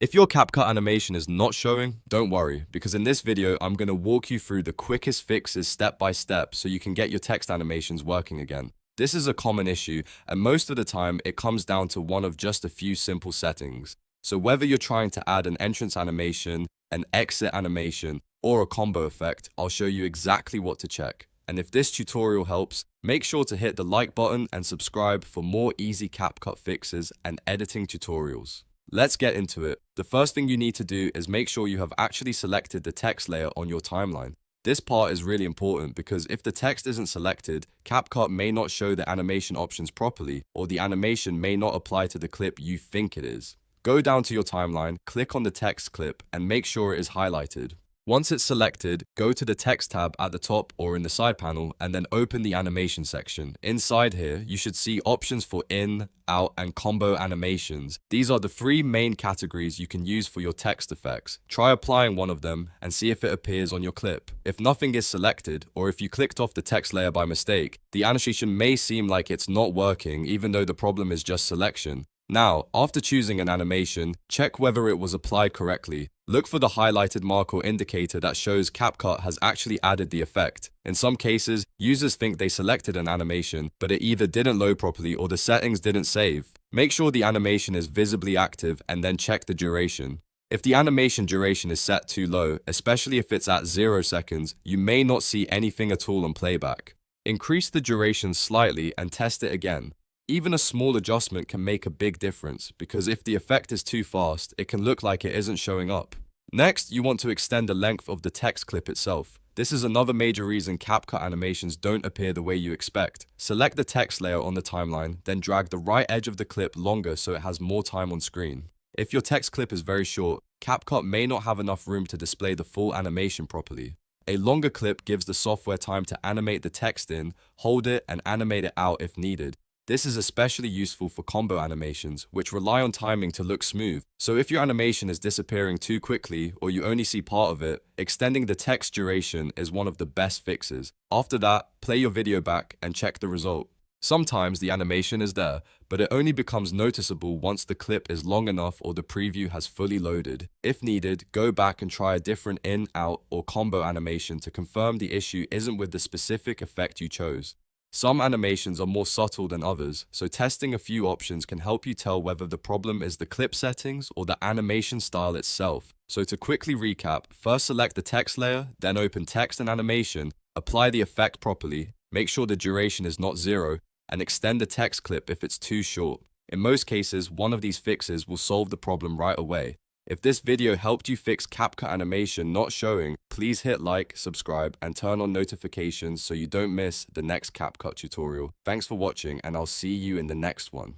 If your CapCut animation is not showing, don't worry, because in this video, I'm going to walk you through the quickest fixes step by step so you can get your text animations working again. This is a common issue, and most of the time, it comes down to one of just a few simple settings. So whether you're trying to add an entrance animation, an exit animation, or a combo effect, I'll show you exactly what to check. And if this tutorial helps, make sure to hit the like button and subscribe for more easy CapCut fixes and editing tutorials. Let's get into it. The first thing you need to do is make sure you have actually selected the text layer on your timeline. This part is really important because if the text isn't selected, CapCut may not show the animation options properly, or the animation may not apply to the clip you think it is. Go down to your timeline, click on the text clip, and make sure it is highlighted. Once it's selected, go to the text tab at the top or in the side panel and then open the animation section. Inside here, you should see options for in, out, and combo animations. These are the three main categories you can use for your text effects. Try applying one of them and see if it appears on your clip. If nothing is selected, or if you clicked off the text layer by mistake, the animation may seem like it's not working even though the problem is just selection. Now, after choosing an animation, check whether it was applied correctly. Look for the highlighted mark or indicator that shows CapCut has actually added the effect. In some cases, users think they selected an animation, but it either didn't load properly or the settings didn't save. Make sure the animation is visibly active and then check the duration. If the animation duration is set too low, especially if it's at 0 seconds, you may not see anything at all on playback. Increase the duration slightly and test it again. Even a small adjustment can make a big difference because if the effect is too fast, it can look like it isn't showing up. Next, you want to extend the length of the text clip itself. This is another major reason CapCut animations don't appear the way you expect. Select the text layer on the timeline, then drag the right edge of the clip longer so it has more time on screen. If your text clip is very short, CapCut may not have enough room to display the full animation properly. A longer clip gives the software time to animate the text in, hold it, and animate it out if needed. This is especially useful for combo animations, which rely on timing to look smooth. So if your animation is disappearing too quickly or you only see part of it, extending the text duration is one of the best fixes. After that, play your video back and check the result. Sometimes the animation is there, but it only becomes noticeable once the clip is long enough or the preview has fully loaded. If needed, go back and try a different in, out, or combo animation to confirm the issue isn't with the specific effect you chose. Some animations are more subtle than others, so testing a few options can help you tell whether the problem is the clip settings or the animation style itself. So to quickly recap, first select the text layer, then open text and animation, apply the effect properly, make sure the duration is not 0, and extend the text clip if it's too short. In most cases, one of these fixes will solve the problem right away. If this video helped you fix CapCut animation not showing, please hit like, subscribe, and turn on notifications so you don't miss the next CapCut tutorial. Thanks for watching, and I'll see you in the next one.